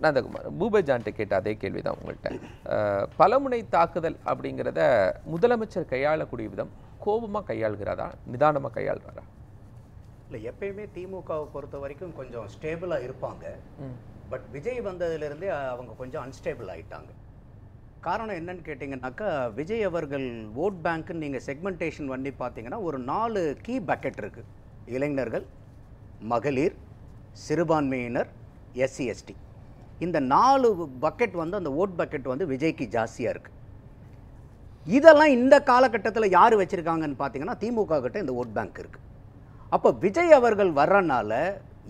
நந்தகுமார், பூபே ஜான்ட்ட கேட்ட அதே கேள்வி தான் உங்கள்கிட்ட. பலமுனை தாக்குதல் அப்படிங்கிறத முதலமைச்சர் கையாளக்கூடிய விதம் கோபமாக கையாளுகிறாரா, நிதானமாக கையாளுறாரா? இல்லை, எப்பயுமே திமுகவை பொறுத்த வரைக்கும் கொஞ்சம் ஸ்டேபிளாக இருப்பாங்க. பட் விஜய் வந்ததுலேருந்தே அவங்க கொஞ்சம் அன்ஸ்டேபிள் ஆகிட்டாங்க. காரணம் என்னன்னு கேட்டிங்கன்னாக்கா, விஜய் அவர்கள் ஓட் பேங்க்குன்னு நீங்கள் செக்மெண்டேஷன் பண்ணி பார்த்தீங்கன்னா ஒரு 4 கீ பக்கெட் இருக்குது. இளைஞர்கள், மகளிர், சிறுபான்மையினர், எஸ்சி எஸ்டி. இந்த 4 பக்கெட் வந்து அந்த ஓட் பக்கெட் வந்து விஜய்க்கு ஜாஸ்தியாக இருக்குது. இதெல்லாம் இந்த காலகட்டத்தில் யார் வச்சுருக்காங்கன்னு பார்த்தீங்கன்னா திமுக கிட்ட இந்த ஓட் பேங்க் இருக்குது. அப்போ விஜய் அவர்கள் வர்றனால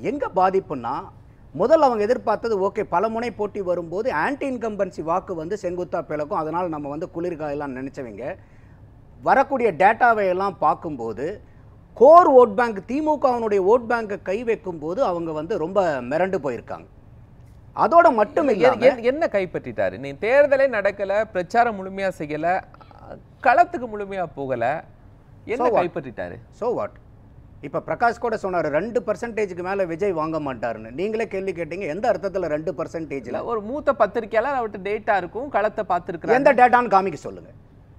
எங்கே பாதிப்புன்னா, முதல்ல அவங்க எதிர்பார்த்தது ஓகே பலமுனை போட்டி வரும்போது ஆன்டி இன்கம்பன்சி வாக்கு வந்து செங்குத்தா பிளக்கும், அதனால் நம்ம வந்து குளிர்காயெல்லாம் நினச்சவங்க வரக்கூடிய டேட்டாவை எல்லாம் பார்க்கும்போது கோர் ஓட் பேங்க் திமுகவினுடைய ஓட் பேங்கை கை வைக்கும் போது அவங்க வந்து ரொம்ப மிரண்டு போயிருக்காங்க. அதோட மட்டும் என்ன கைப்பற்றிட்டாரு? நீ தேர்தலே நடக்கல, பிரச்சாரம் முழுமையா செய்யல, களத்துக்கு முழுமையா போகல, என்ன கைப்பற்றிட்டாரு? So what? இப்போ பிரகாஷ் கூட சொன்னார் 2% மேலே விஜய் வாங்க மாட்டாருன்னு. நீங்களே கேள்வி கேட்டீங்க, எந்த அர்த்தத்தில் 2%? ஒரு மூத்த பத்திரிக்கையாளர் அவர்கிட்ட டேட்டா இருக்கும், களத்தை பார்த்துருக்காரு. எந்த டேட்டான்னு காமிக்க சொல்லுங்க.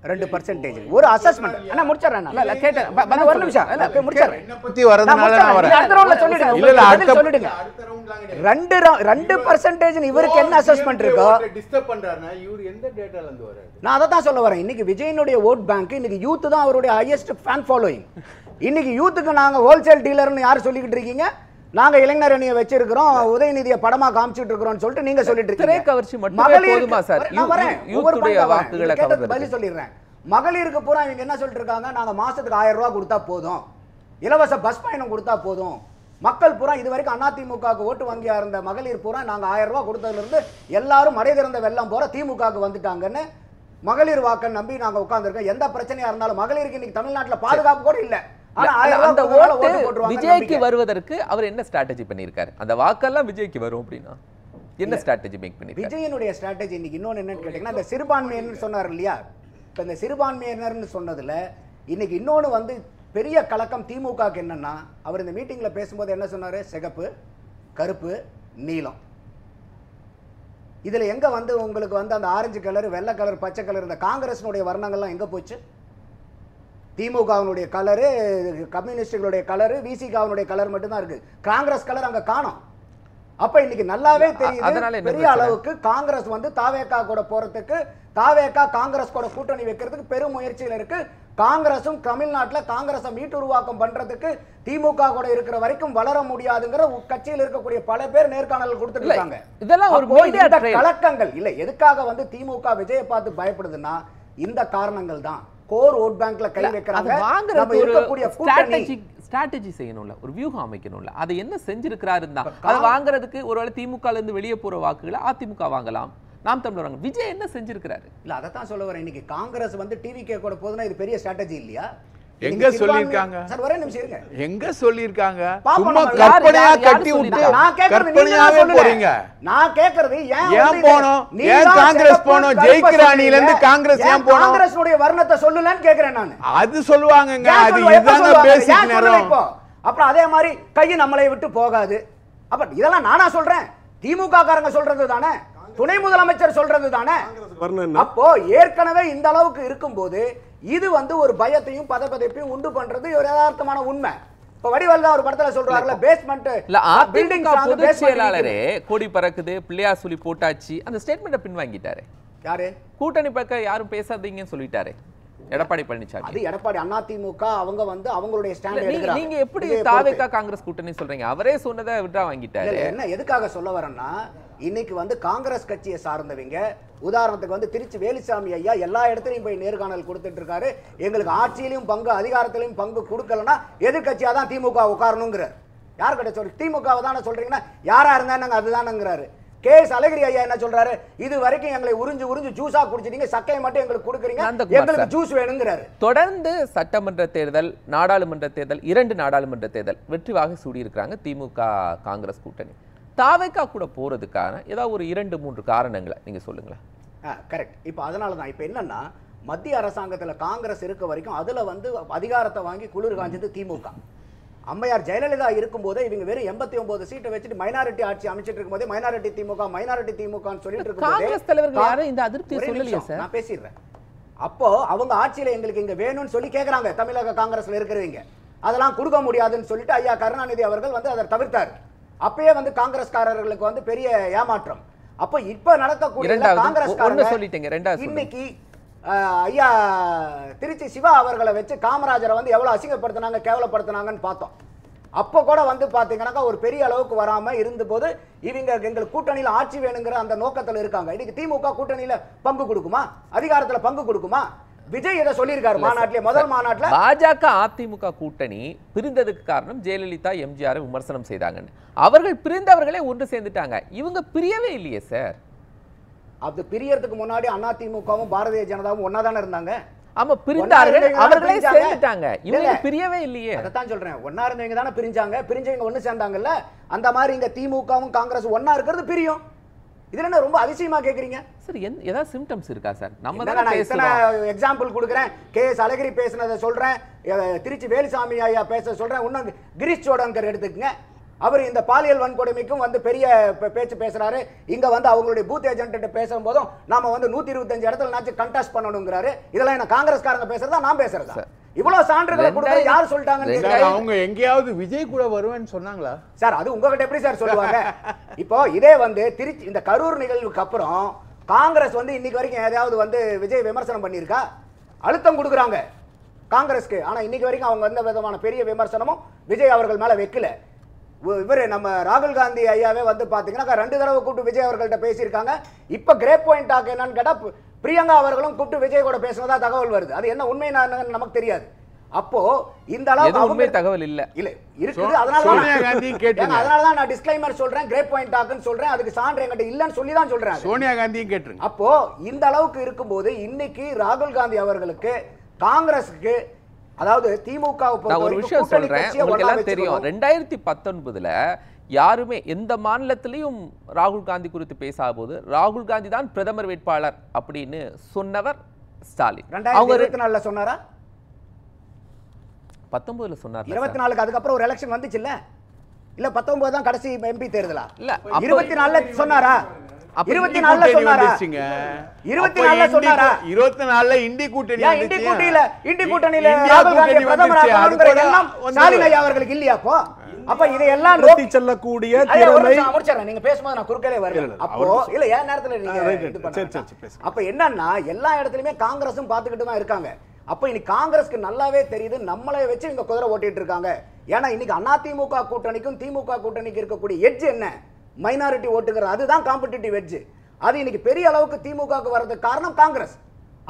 2% ஒரு அசஸ்மெண்ட். அண்ணா முடிச்சறேன். இல்ல கேட்டேன், ஒரு நிமிஷம் முடிச்சறேன். என்ன பத்தி வரதுனால நான் வரேன். அடுத்த ரவுண்ட்ல சொல்லிடுங்க. இல்ல அடுத்த சொல்லிடுங்க. 2% இவருக்கு என்ன அசஸ்மெண்ட் இருக்கோ டிஸ்டர்ப் பண்றாருன்னா இவர் எந்த டேட்டால இருந்து வராரு? நான் அத தான் சொல்ல வரேன். இன்னைக்கு விஜயனுடைய ஓட் பேங்க், இன்னைக்கு யூத் தான் அவருடைய ஹையஸ்ட் ஃபேன் ஃபாலோயிங். இன்னைக்கு யூத்துக்கு நாங்க ஹோல்சேல் டீலர்னு யார் சொல்லிக்கிட்டு இருக்கீங்க? நாங்க இளைஞர் அணியை வச்சிருக்கிறோம், உதயநிதியை படமா காமிச்சிட்டு இருக்கிறோம்னு சொல்லிட்டு நீங்க சொல்லிட்டு இருக்கீங்க. திரைக்கவர்ச்சி மட்டுமே போதுமா சார்? யூத்துடைய வாக்குகளை கவர்றது. பதில் சொல்லிடுறேன். மகளிருக்கு பூரா இவங்க என்ன சொல்லிட்டு இருக்காங்க, நாங்க மாசத்துக்கு 1000 ரூபாய் கொடுத்தா போதும், இலவச பஸ் பயணம் கொடுத்தா போதும். மக்கள் பூரா இது வரைக்கும் அதிமுகவுக்கு ஓட்டு வங்கியா இருந்த மகளிர் பூரா நாங்க 1000 ரூபாய் கொடுத்ததுல இருந்து எல்லாரும் மடை திறந்த வெள்ளம் போற திமுகவுக்கு வந்துட்டாங்கன்னு மகளிர் வாக்க நம்பி நாங்க உட்கார்ந்துருக்கோம். எந்த பிரச்சனையா இருந்தாலும் மகளிருக்கு இன்னைக்கு தமிழ்நாட்டில் பாதுகாப்பு கூட இல்ல. விஜய்க்கு வருவதற்கு அவர் என்ன ஸ்ட்ராட்டஜி பண்ணிருக்காரு? அந்த வாக்கெல்லாம் விஜய்க்கு வரும் அப்படின்னா என்ன ஸ்ட்ராட்டஜி மேக் பண்ணிருக்காரு? விஜயனுடைய ஸ்ட்ராட்டஜி இன்னைக்கு இன்னொன்னு என்னன்னு கேட்டீங்கன்னா, இந்த சிறுபான்மையினர் சொன்னார் இல்லையா, இப்ப இந்த சிறுபான்மையினர்னு சொன்னதுல இன்னைக்கு இன்னொன்னு வந்து பெரிய கலக்கம் திமுகக்கு என்னன்னா, அவர் இந்த மீட்டிங்ல பேசும்போது என்ன சொன்னாரு? சிகப்பு, கருப்பு, நீலம். இதுல எங்க வந்து உங்களுக்கு வந்து அந்த ஆரஞ்சு கலர், வெள்ளை கலர், பச்சை கலர், இந்த காங்கிரஸினுடைய வர்ணங்கள்லாம் எங்க போச்சு? திமுகவினுடைய கலரு, கம்யூனிஸ்டுகளுடைய கலரு, விசிகாவினுடைய கலர் மட்டும்தான் இருக்கு. காங்கிரஸ் கலர் அங்க காணோம். அப்ப இன்னைக்கு நல்லாவே தெரியுது பெரிய அளவுக்கு காங்கிரஸ் வந்து தாவேகா கூட போறதுக்கு, தாவேகா காங்கிரஸ் கூட கூட்டணி வைக்கிறதுக்கு பெரும் முயற்சியில் இருக்கு. காங்கிரசும் தமிழ்நாட்டில் காங்கிரஸை மீட்டுருவாக்கம் பண்றதுக்கு திமுக கூட இருக்கிற வரைக்கும் வளர முடியாதுங்கிற கட்சியில் இருக்கக்கூடிய பல பேர் நேர்காணல் கொடுத்துருக்காங்க. இதெல்லாம் ஒரு கலக்கங்கள் இல்ல. எதுக்காக வந்து திமுக விஜயை பார்த்து பயப்படுதுன்னா இந்த காரணங்கள் தான். கோர் ஓட் பேங்க்ல கை வைக்கிறாங்க. நம்ம இருக்கக்கூடிய ஸ்ட்ராட்டஜி செய்யணும்ல, ஒரு வியூகம் அமைக்கணும்ல. அதை என்ன செஞ்சிருக்கிறாரு தான் அதை வாங்குறதுக்கு ஒருவேளை திமுக இருந்து வெளியே போற வாக்குகளை அதிமுக வாங்கலாம், நாம் தமிழர் வாங்க. விஜய் என்ன செஞ்சிருக்கிறாரு? இல்ல அதை தான் சொல்ல வரேன். இன்னைக்கு காங்கிரஸ் வந்து டிவிகே கூட போதுன்னா இது பெரிய ஸ்ட்ராட்டஜி இல்லையா? எங்க சொல்லிருக்காங்க சார்? ஒரே நிமிஷம் இருங்க. எங்க சொல்லிருக்காங்க? சும்மா கற்பனையா கட்டி விட்டு கற்பனையாவே போறீங்க. நான் கேக்குறது ஏன் போனோம்? ஏன் காங்கிரஸ் போனோம்? ஜெயிக்கிற அணியில இருந்து காங்கிரஸ் ஏன் போனோம்? காங்கிரஸ்னுடைய வர்ணத்தை சொல்லலன்னு கேக்குறேன் நான். அது சொல்லுவாங்கங்க, அது இதுதாங்க பேசிக் நேரம். அப்புறம் அதே மாதிரி கை நம்மளை விட்டு போகாது. அப்ப இதெல்லாம் நானா சொல்றேன்? திமுக காரங்க சொல்றது தானே, துணை முதலமைச்சர் சொல்றது தானே. அப்போ ஏற்கனவே இந்த அளவுக்கு இருக்கும்போது இது வந்து ஒரு பயத்தையும் பதப்பதைப்பையும் உண்டு பண்றது ஒரு யதார்த்தமான உண்மை. இப்ப வடிவேல் தான் ஒரு படத்துல சொல்றாங்கல, பேஸ்மெண்ட் பில்டிங் பொதுச் செயலாளரே கோடி பறக்குது, பிள்ளையார் சொல்லி போட்டாச்சு, அந்த ஸ்டேட்மெண்ட்டை பின்வாங்கிட்டாரு. யாரு? கூட்டணி பக்கம் யாரும் பேசாதீங்கன்னு சொல்லிட்டாரு எடப்பாடி பழனிசாமி. அது எடப்பாடி அதிமுக அவங்க வந்து அவங்களுடைய ஸ்டாண்ட் எடுக்கறாங்க. நீங்க எப்படி தாவேகா காங்கிரஸ் கூட்டணி சொல்றீங்க? அவரே சொன்னதை விட்ரா வாங்கிட்டாரு. என்ன எதுக்காக சொல்ல வரேன்னா, இன்னைக்கு வந்து காங்கிரஸ் கட்சியை சார்ந்தவங்க, உதாரணத்துக்கு வந்து திருச்சி வேலுசாமி ஐயா எல்லா இடத்துலையும் போய் நேர்காணல் கொடுத்துட்டு இருக்காரு. எங்களுக்கு ஆட்சியிலையும் பங்கு, அதிகாரத்திலையும் பங்கு கொடுக்கலன்னா எதிர்கட்சியா தான் திமுக உட்காரணுங்கிறார். யார்கிட்ட சொல்லி? திமுகவை தானே சொல்றீங்கன்னா யாரா இருந்தா நாங்க அதுதானுங்கிறாரு. கேஎஸ் அழகிரி ஐயா என்ன சொல்றாரு? இது வரைக்கும் எங்களை உறிஞ்சு உறிஞ்சு ஜூஸா குடிச்சிட்டீங்க, சக்கையை மட்டும் எங்களுக்கு கொடுக்குறீங்க, எங்களுக்கு ஜூஸ் வேணுங்கிறாரு. தொடர்ந்து சட்டமன்ற தேர்தல், நாடாளுமன்ற தேர்தல், 2 நாடாளுமன்ற தேர்தல் வெற்றி வாகை சூடி இருக்கிறாங்க திமுக காங்கிரஸ் கூட்டணி. தாவேகா கூட போறதுக்கான ஏதாவது ஒரு 2-3 காரணங்களை நீங்க சொல்லுங்களேன். கரெக்ட். இப்போ அதனால தான் இப்போ என்னன்னா, மத்திய அரசாங்கத்தில் காங்கிரஸ் இருக்க வரைக்கும் அதுல வந்து அதிகாரத்தை வாங்கி குளிர் காஞ்சது திமுக. அம்மையார் ஜெயலலிதா இருக்கும்போது இவங்க வெறும் 89 சீட்டை வச்சுட்டு மைனாரிட்டி ஆட்சி அமைச்சிட்டு இருக்கும்போது மைனாரிட்டி திமுகன்னு சொல்லிட்டு இருக்கும்போது காங்கிரஸ் தலைவர்கள் யாரும் இந்த அதிருப்தியை சொல்லலையா சார்? நான் பேசிடுறேன். அப்போ அவங்க ஆட்சியில எங்களுக்கு இங்க வேணும்னு சொல்லி கேக்குறாங்க தமிழக காங்கிரஸ்ல இருக்கிறவங்க. அதெல்லாம் கொடுக்க முடியாதுன்னு சொல்லிட்டு ஐயா கருணாநிதி அவர்கள் வந்து அதை தவிர்த்தார். அப்பயே வந்து காங்கிரஸ்காரர்களுக்கு வந்து பெரிய ஏமாற்றம். அப்போ இப்ப நடக்கக்கூடிய காங்கிரஸ்காரங்க இன்னைக்கு ஐயா திருச்சி சிவா அவர்களை வச்சு காமராஜரை வந்து எவ்வளவு அசிங்கப்படுத்தினாங்க கேவலப்படுத்தினாங்கன்னு பார்த்தோம். அப்போ கூட வந்து பாத்தீங்கன்னா ஒரு பெரிய அளவுக்கு வராம இருந்தபோது இவங்க எங்களுக்கு கூட்டணியில ஆட்சி வேணுங்கிற அந்த நோக்கத்துல இருக்காங்க. இன்னைக்கு திமுக கூட்டணியில பங்கு கொடுக்குமா, அதிகாரத்துல பங்கு கொடுக்குமா? விஜய் இதை சொல்லியிருக்காரு மாநாட்டிலே, முதல் மாநாட்டுல. பாஜக அதிமுக கூட்டணி பிரிந்ததுக்கு காரணம் ஜெயலலிதா எம்ஜிஆரை விமர்சனம் செய்தாங்கன்னு. அவர்கள் பிரிந்தவர்களே ஒன்று சேர்ந்துட்டாங்க, இவங்க பிரியவே இல்லையே சார். அது பிரியறதுக்கு முன்னாடி அதிமுகவும் பாரதிய ஜனதாவும் ஒன்னா தானே இருந்தாங்க. ஆமா, பிரிந்தார்கள், அவர்களே சேர்ந்துட்டாங்க, இவங்க பிரியவே இல்லையே. அதான் சொல்றேன், ஒன்னா இருந்தவங்க தானே பிரிஞ்சாங்க, பிரிஞ்சவங்க ஒண்ணு சேர்ந்தாங்கல்ல. அந்த மாதிரி இங்க திமுகவும் காங்கிரஸ் ஒன்னா இருக்கிறது பிரியும். இதுல என்ன ரொம்ப அதிசயமா கேக்குறீங்க சார்? ஏதாவது சிம்டம்ஸ் இருக்கா சார்? நம்ம எக்ஸாம்பிள் கொடுக்குறேன். கேஎஸ் அழகிரி பேசினதை சொல்றேன், திருச்சி வேலுசாமி ஐயா பேச சொல்றேன், இன்னும் கிரீஷ் சோடங்கர் எடுத்துக்கங்க. அவர் இந்த பாலியல் வன்கொடுமைக்கும் வந்து பெரிய பேச்சு பேசுறாரு. இங்க வந்து அவங்களுடைய பூத் ஏஜென்ட் பேசும் போதும் நாம வந்து 125 இடத்துல நாச்சு கண்டெஸ்ட் பண்ணணும்ங்கறாரு. இதெல்லாம் என்ன காங்கிரஸ்காரங்க பேசுறதா நான் பேசுறதா? இவ்வளவு சான்றுகளை கொடுத்து யார் சொல்லிட்டாங்க? அவங்க எங்கேயாவது விஜய் கூட வருவேன்னு சொன்னாங்களா சார்? அது உங்ககிட்ட எப்படி சார் சொல்லுவாங்க? இப்போ இதே வந்து திருச்சி இந்த கரூர் நிகழ்வுக்கு அப்புறம் காங்கிரஸ் வந்து இன்னைக்கு வரைக்கும் ஏதாவது வந்து விஜய் விமர்சனம் பண்ணியிருக்கா? அழுத்தம் கொடுக்குறாங்க காங்கிரஸ்க்கு. ஆனா இன்னைக்கு வரைக்கும் அவங்க எந்த விதமான பெரிய விமர்சனமும் விஜய் அவர்கள் மேல வைக்கல. இவரு நம்ம ராகுல் காந்தி ஐயாவே வந்து பாத்தீங்கன்னா 2 தடவை கூப்பிட்டு விஜய் அவர்கள்ட்ட பேசியிருக்காங்க. இப்ப கிரேட் பாயிண்ட் ஆக என்னன்னு கேட்டா பிரியங்கா அவர்களும் கூப்பிட்டு விஜய் கூட பேசினதா தகவல் வருது. அது என்ன உண்மை நமக்கு தெரியாது. அப்போ இந்த அளவுக்கு உண்மை தகவல் இல்ல இருக்குது. அதனாலதான் நான் டிஸ்க்ளைமர் சொல்றேன், கிரேட் பாயிண்ட் ஆக்குன்னு சொல்றேன். அதுக்கு சான்று என்கிட்ட இல்லன்னு சொல்லி தான் சொல்றேன். சோனியா காந்தியும் கேட்டுருங்க. அப்போ இந்த அளவுக்கு இருக்கும்போது இன்னைக்கு ராகுல் காந்தி அவர்களுக்கு காங்கிரஸுக்கு, அதாவது திமுக ஒரு விஷயம் சொல்றேன், உங்களுக்கு எல்லாம் தெரியும். 2019ல யாருமே எந்த மாநிலத்திலையும் ராகுல் காந்தி குறித்து பேசாத போது ராகுல் காந்தி தான் பிரதமர் வேட்பாளர் அப்படின்னு சொன்னவர் ஸ்டாலின். 2024ல சொன்னாரா? 19ல சொன்னார். 24க்கு அதுக்கப்புறம் ஒரு எலெக்ஷன் வந்துச்சு இல்ல? இல்ல 19 தான் கடைசி எம்பி தேர்தலா? இல்ல 24ல சொன்னாரா? 24ல சொன்னாரா? 24ல சொன்னாரா? 24ல இண்டி கூட்டணி வந்துச்சு. இண்டி கூட்டணியில ராகுல் காந்தி பிரதமர் ஆகணும்ங்கற எல்லாம் ஸ்டாலின் ஐயா அவர்களுக்கு இல்லையா? அப்ப இதெல்லாம் நோக்கி செல்லக்கூடிய திறமை. நீங்க பேசும்போது நான் குறுக்கலே வரல. அப்போ இல்ல ஏன் நேரத்துல நீங்க அப்ப என்னன்னா எல்லா இடத்துலயுமே காங்கிரஸும் பாத்துக்கிட்டு தான் இருக்காங்க. அப்ப இன்னைக்கு காங்கிரஸ்க்கு நல்லாவே தெரியுது நம்மளை வச்சு இங்க குதிரை ஓட்டிட்டு இருக்காங்க. ஏன்னா இன்னைக்கு அதிமுக கூட்டணிக்கும் திமுக கூட்டணிக்கு இருக்கக்கூடிய எட்ஜ் என்ன? மைனாரிட்டி ஓட்டுங்கிறது, அதுதான் காம்படிட்டிவ் எட்ஜ். அது இன்னைக்கு பெரிய அளவுக்கு திமுகவுக்கு வர்றதுக்கு காரணம் காங்கிரஸ்.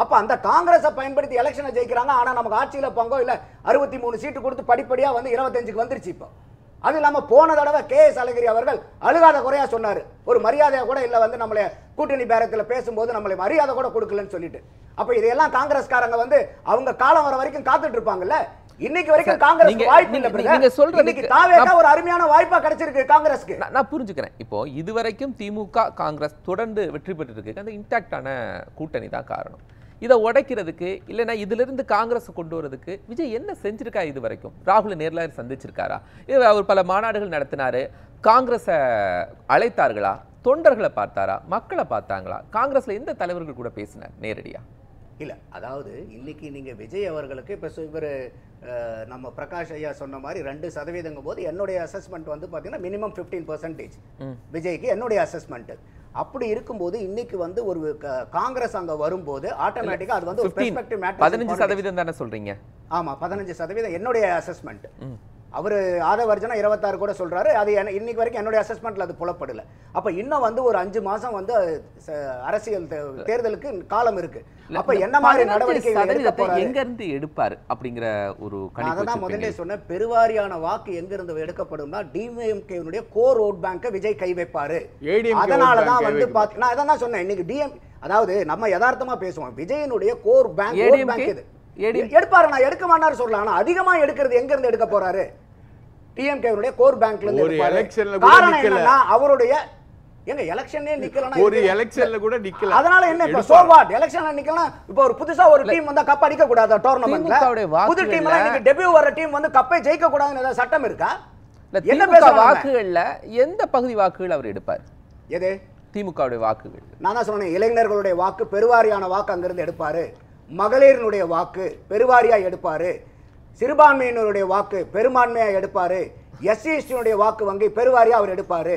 அப்ப அந்த காங்கிரஸை பயன்படுத்தி எலெக்ஷனை ஜெயிக்கிறாங்க. ஆனா நமக்கு ஆட்சியில பங்கோ இல்ல 63 சீட்டு கொடுத்து படிப்படியா வந்து 25க்கு வந்துருச்சு. இப்போ அது இல்லாம போன தடவை கேஎஸ் அழகிரி அவர்கள் அழுகாத குறையா சொன்னாரு, ஒரு மரியாதையா கூட இல்ல வந்து நம்மளை கூட்டணி பேரத்துல பேசும்போது நம்மளை மரியாதை கூட கொடுக்கலன்னு சொல்லிட்டு. அப்ப இதெல்லாம் காங்கிரஸ்காரங்க வந்து அவங்க காலம் வர வரைக்கும் காத்துட்டு இருப்பாங்கல்ல. இன்னைக்கு வரைக்கும் காங்கிரஸ் வாய்ப்பு இல்ல. நீங்க சொல்றதுக்கு தாவேகா ஒரு அருமையான வாய்ப்பா கிடைச்சிருக்கு காங்கிரஸ்க்கு. நான் புரிஞ்சுக்கிறேன். இப்போ இதுவரைக்கும் திமுக காங்கிரஸ் தொடர்ந்து வெற்றி பெற்று இருக்கு. அந்த இன்டாக்டான கூட்டணி தான் காரணம். இதை உடைக்கிறதுக்கு இல்லைன்னா இதுல இருந்து காங்கிரஸ் கொண்டு வரதுக்கு விஜய் என்ன செஞ்சிருக்கா? இது வரைக்கும் ராகுல் நேர்ல சந்திச்சிருக்காரா? அவர் பல மாநாடுகள் நடத்தினாரு. காங்கிரஸை அழைத்தார்களா? தொண்டர்களை பார்த்தாரா? மக்களை பார்த்தாங்களா? காங்கிரஸ்ல எந்த தலைவர்கள் கூட பேசினார் நேரடியா? இல்ல, அதாவது இன்னைக்கு நீங்க விஜய் அவர்களுக்கு இப்ப இவர் நம்ம பிரகாஷ் ஐயா சொன்ன மாதிரி 2% போது என்னுடைய அசஸ்மெண்ட் வந்து பாத்தீங்கன்னா மினிமம் 15% விஜய்க்கு என்னுடைய அசஸ்மெண்ட். அப்படி இருக்கும்போது இன்னைக்கு வந்து ஒரு காங்கிரஸ் அங்க வரும்போது ஆட்டோமேட்டிக்கா அது வந்து ஒரு பெர்ஸ்பெக்டிவ் மேட்டர். 15% தானே சொல்றீங்க? ஆமா 15% என்னுடைய அசஸ்மெண்ட். அவரு ஆதவர்ஜனா 26 கூட சொல்றாரு. அது இன்னைக்கு வரைக்கும் என்னுடைய அசஸ்மெண்ட்ல அது புலப்படல. அப்ப இன்னும் வந்து ஒரு 5 மாசம் வந்து அரசியல் தேர்தலுக்கு காலம் இருக்கு. அப்ப என்ன மாதிரி நடவடிக்கைகள் எங்க இருந்து எடுப்பாரு அப்படிங்கிற ஒரு கணிப்பு. நான் முதல்ல சொன்னேன், பெருவாரியான வாக்கு எங்க இருந்து எடுக்கப்படும்னா டிஎம்கேனுடைய கோர் ஓட் பேங்கை விஜய் கை வைப்பாரு. அதனாலதான் வந்து நான் அதான் தான் சொன்னேன். இன்னைக்கு அதாவது நம்ம யதார்த்தமா பேசுவோம், விஜயனுடைய கோர் பேங்க் ஓட் பேங்க் இது எடுப்பாரு. நான் எடுக்க மாட்டாரு சொல்லலாம். ஆனா அதிகமா எடுக்கிறது எங்க இருந்து எடுக்க போறாரு? டிஎம்கேனுடைய கோர் பேங்க்ல இருந்து எடுப்பாரு. காரணம் என்னன்னா அவருடைய எங்க எலெக்ஷனே நிக்கலனா ஒரு எலெக்ஷன்ல கூட நிக்கல. அதனால என்ன இப்ப சோ வாட் எலெக்ஷன்ல நிக்கலனா இப்ப ஒரு புதுசா ஒரு டீம் வந்தா கப் அடிக்க கூடாதா டோர்னமென்ட்ல? புது டீம் எல்லாம் இன்னைக்கு டெபியூ வர டீம் வந்து கப்பை ஜெயிக்க கூடாதுன்னு ஏதாவது சட்டம் இருக்கா? என்ன பேசுற வாக்குகள்ல எந்த பகுதி வாக்குகள் அவர் எடுப்பார்? எது திமுகவுடைய வாக்குகள்? நான் தான் சொன்னேன், இளைஞர்களுடைய வாக்கு பெருவாரியான வாக்கு அங்கிருந்து எடுப்பாரு, மகளிரினுடைய வாக்கு பெருவாரியா எடுப்பாரு, சிறுபான்மையினருடைய வாக்கு பெரும்பான்மையா எடுப்பாரு, எஸ்சி/எஸ்டி வாக்கு வங்கி பெருவாரியா அவர் எடுப்பாரு.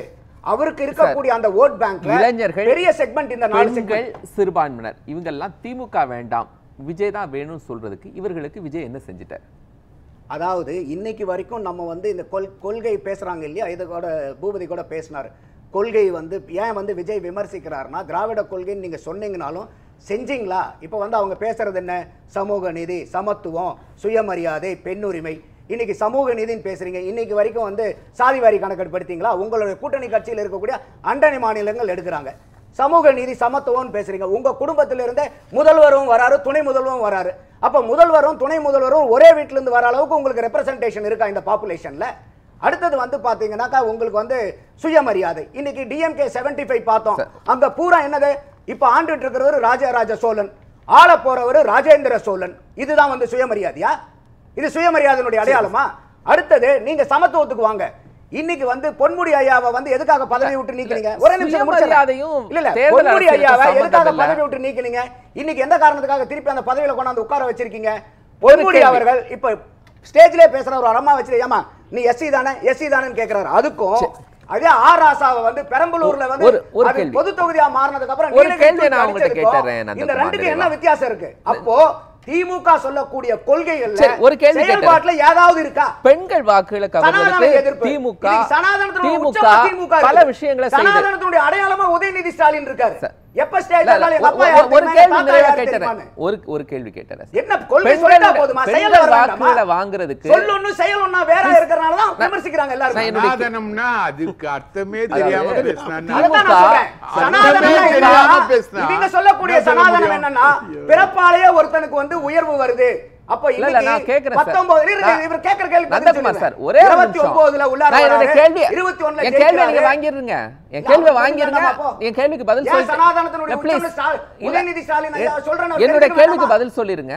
அவருக்கு இருக்கக்கூடிய அந்த ஓட் பேங்க்ல இளைஞர்கள், பெரிய செக்மெண்ட், இந்த நாலு செக்மெண்ட், சிறுபான்மையினர் இவங்க எல்லாம் திமுக வேண்டாம் விஜய் தான் வேணும்னு சொல்றதுக்கு இவர்களுக்கு விஜய் என்ன செஞ்சிட்டார்? அதாவது இன்னைக்கு வரைக்கும் நம்ம வந்து இந்த கொள்கை பேசுறாங்க இல்லையா, இது கூட பூபதி கூட பேசினார். கொள்கை வந்து ஏன் வந்து விஜய் விமர்சிக்கிறார்னா, திராவிட கொள்கைன்னு நீங்க சொன்னீங்கனாலும் செஞ்சீங்களா? இப்போ வந்து அவங்க பேசுறது என்ன? சமூக நீதி, சமத்துவம், சுயமரியாதை, பெண்ணுரிமை. இன்னைக்கு சமூக நீதின்னு பேசுறீங்க, இன்னைக்கு வரைக்கும் வந்து சாதிவாரி கணக்கெடுப்பு எடுத்தீங்களா? உங்களுடைய கூட்டணி கட்சியில் இருக்கக்கூடிய அண்டை மாநிலங்கள் எடுக்கிறாங்க. சமூக நீதி சமத்துவம்னு பேசுறீங்க. உங்க குடும்பத்திலிருந்தே முதல்வரும் வராரு, துணை முதல்வரும் வராரு. அப்ப முதல்வரும் துணை முதல்வரும் ஒரே வீட்டுல இருந்து வர அளவுக்கு உங்களுக்கு ரெப்ரசன்டேஷன் இருக்கா இந்த பாப்புலேஷன்ல? அடுத்தது வந்து பாத்தீங்கன்னாக்கா உங்களுக்கு வந்து சுயமரியாதை. இன்னைக்கு டிஎம்கே 75 பார்த்தோம், அங்க பூரா என்னது? இப்ப ஆண்டுட்டு இருக்கிறவர் ராஜராஜ சோழன், ஆள போறவர் ராஜேந்திர சோழன். இதுதான் வந்து சுயமரியாதையா? இது சுயமரியாதையினுடைய அடையாளமா? அடுத்தது நீங்க சமத்துவத்துக்கு வாங்க. இன்னைக்கு வந்து பொன்முடி ஐயாவை வந்து எதுக்காக பதவி விட்டு நீக்கினீங்க? ஒரே நிமிஷம் முடிச்சதையும் இல்ல, பொன்முடி ஐயாவை எதுக்காக பதவி விட்டு நீக்கினீங்க? இன்னைக்கு எந்த காரணத்துக்காக திருப்பி அந்த பதவியில கொண்டாந்து உட்கார வச்சிருக்கீங்க? பொன்முடி அவர்கள் இப்ப ஸ்டேஜ்ல பேசுற ஒரு அம்மா வச்சு, ஏமா நீ எஸ்சி தானே எஸ்சி தானேன்னு கேக்குறாரு. அதுக்கும் அதே ஆர் ராசாவை வந்து பெரம்பலூர்ல வந்து பொது தொகுதியா மாறினதுக்கு அப்புறம் இந்த ரெண்டுக்கு என்ன வித்தியாசம் இருக்கு? அப்போ திமுக சொல்லக்கூடிய கொள்கைகள் செயல்பாட்டுல ஏதாவது இருக்கா? பெண்கள் வாக்குகளை கவர்வதற்கு திமுக பல விஷயங்களை சனாதனத்தினுடைய அடையாளமா உதயநிதி ஸ்டாலின் இருக்காரு. எப்ப ஸ்டேஜ் ஒரு கேள்வி கேட்டாரு, என்ன கொள்கை சொல்லிட்டா போதுமா? செயல் வாக்குகளை வாங்குறதுக்கு சொல்லணும், செயல் ஒண்ணா வேற இருக்கறனால தான் விமர்சிக்கிறாங்க எல்லாரும். சனாதனம்னா அதுக்கு அர்த்தமே தெரியாம பேசுறாங்க. இவங்க சொல்லக்கூடிய சனாதனம் என்னன்னா, பிறப்பாலேயே ஒருத்தனுக்கு வந்து உயர்வு வருது. அப்ப இல்ல நான் கேக்குறேன் சார், 19 இவர் கேக்குற கேள்வி நந்தகுமார் சார் ஒரே 29ல உள்ளார என்னோட கேள்வி 21ல என் கேள்வி நீங்க வாங்கிருங்க, என் கேள்வி வாங்கிருங்க, என் கேள்விக்கு பதில் சொல்லுங்க. சனாதனத்தினுடைய உதயநிதி ஸ்டாலின் ஐயா சொல்றேன், என்னோட கேள்விக்கு பதில் சொல்லிருங்க.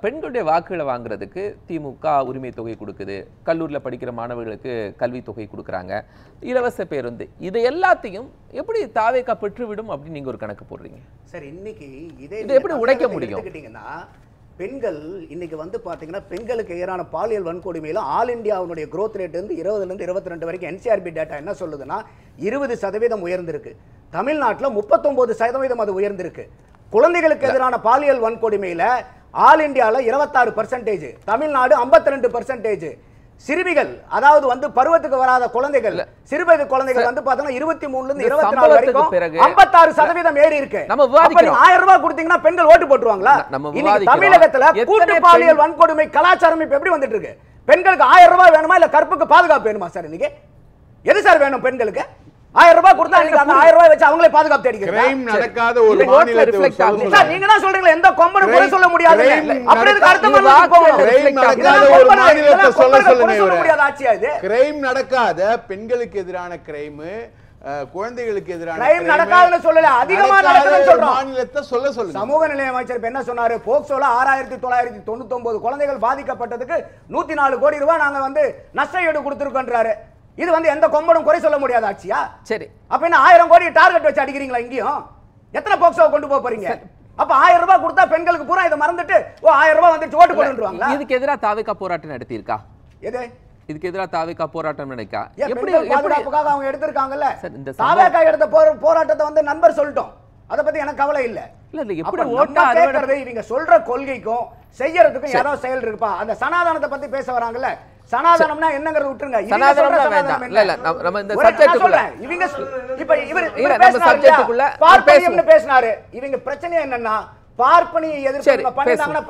பெண்களுடைய வாக்குகளை வாங்குறதுக்கு திமுக உரிமை தொகை கொடுக்குது, கல்லூரியில படிக்கிற மாணவர்களுக்கு கல்வி தொகை கொடுக்குறாங்க, இலவச பேருந்து, இது எல்லாத்தையும் எப்படி தாவேகா பெற்றுவிடும் அப்படின்னு நீங்க ஒரு கணக்கு போடுறீங்க சார்? இன்னைக்கு இதை எப்படி உடைக்க முடியும்? பெண்கள் இன்னைக்கு வந்து பாத்தீங்கன்னா பெண்களுக்கு எதிரான பாலியல் வன்கொடுமையில ஆல் இந்தியாவுடைய growth rate வந்து 20ல இருந்து 22 வரைக்கும் NCRB டேட்டா என்ன சொல்லுதுன்னா 20% உயர்ந்திருக்கு. தமிழ்நாட்டுல 39% அது உயர்ந்திருக்கு. குழந்தைகளுக்கு எதிரான பாலியல் வன்கொடுமையில ஆல் இந்தியால 26%, தமிழ்நாடு 52%. சிறுமிகள், அதாவது வந்து பருவத்துக்கு வராத குழந்தைகள், சிறுவயது குழந்தைகள் வந்து பாத்தீங்கன்னா 23ல இருந்து 24 வரைக்கும் 56% ஏறி இருக்கு. நம்ம 1000 ரூபாய் கொடுத்தீங்கன்னா பெண்கள் ஓட்டு போட்டுருவாங்களா? இன்னைக்கு தமிழகத்துல கூட்டு பாலியல் வன்கொடுமை கலாச்சாரம் இப்ப எப்படி வந்துட்டு இருக்கு? பெண்களுக்கு 1000 ரூபாய் வேணுமா இல்ல கற்புக்கு பாதுகாப்பு வேணுமா சார்? இன்னைக்கு எது சார் வேணும் பெண்களுக்கு? 1000 ரூபாய் கொடுத்தா நீங்க அந்த 1000 ரூபாய் வச்சு அவங்களே பாதுகாப்பு தேடிக்கிறாங்க. கிரைம் நடக்காத ஒரு மாநிலத்தை சார் நீங்க தான் சொல்றீங்க எந்த கொம்பனும் குறை சொல்ல முடியாது. அப்படியே அடுத்த மாநிலத்துக்கு போகணும். கிரைம் நடக்காத ஒரு மாநிலத்தை சொல்ல முடியாத ஆட்சியா இது? கிரைம் நடக்காத பெண்களுக்கு எதிரான கிரைம், குழந்தைகளுக்கு எதிரான கிரைம் நடக்காதுன்னு சொல்லல, அதிகமா நடக்குதுன்னு சொல்றோம். மாநிலத்தை சொல்லுங்க. சமூக நிலைய அமைச்சர் என்ன சொன்னாரு? போக்சோல 6999 குழந்தைகள் பாதிக்கப்பட்டதுக்கு 104 கோடி ரூபாய் நாங்க வந்து நஷ்ட ஈடு கொடுத்திருக்கோன்றாரு. இது வந்து எந்த கொம்பனும் குறை சொல்ல முடியாத ஆட்சியா? சரி, அப்ப என்ன 1000 கோடி டார்கெட் வச்சு அடிக்கிறீங்களா? இங்கேயும் எத்தனை போக்சோ கொண்டு போறீங்க? அப்ப 1000 ரூபாய் கொடுத்தா பெண்களுக்கு பூரா இதை மறந்துட்டு 1000 ரூபாய் வந்துட்டு ஓட்டு போடுவாங்களா? இதுக்கு எதிராக தாவேகா போராட்டம் நடத்தி இருக்கா? எது இதுக்கு எதிராக தாவேகா போராட்டம் நினைக்கா? எப்படி பாதுகாப்புக்காக அவங்க எடுத்திருக்காங்கல்ல. தாவேகா எடுத்த போராட்டத்தை வந்து நண்பர் சொல்லிட்டோம், அத பத்தி எனக்கு கவலை இல்ல. இல்ல எப்படி ஓட்டா கேக்குறது? இவங்க சொல்ற கொள்கைக்கும் செய்யறதுக்கும் ஏதோ செயல் இருக்குப்பா. அந்த சனாதனத்தை பத்தி பேச வராங்கல்ல, சனாதனம்னா என்னங்கறது விட்டுருங்க. சனாதனம்னா வேண்டாம். இல்ல இல்ல நம்ம இந்த சப்ஜெக்ட்டுக்குள்ள இவங்க இப்ப இவர் நம்ம சப்ஜெக்ட்டுக்குள்ள பார்ப்பனியம்னு பேசினாரு. இவங்க பிரச்சனை என்னன்னா பார்ப்பனியை எதிர்ப்பு பண்ணிட்டாங்கன்னா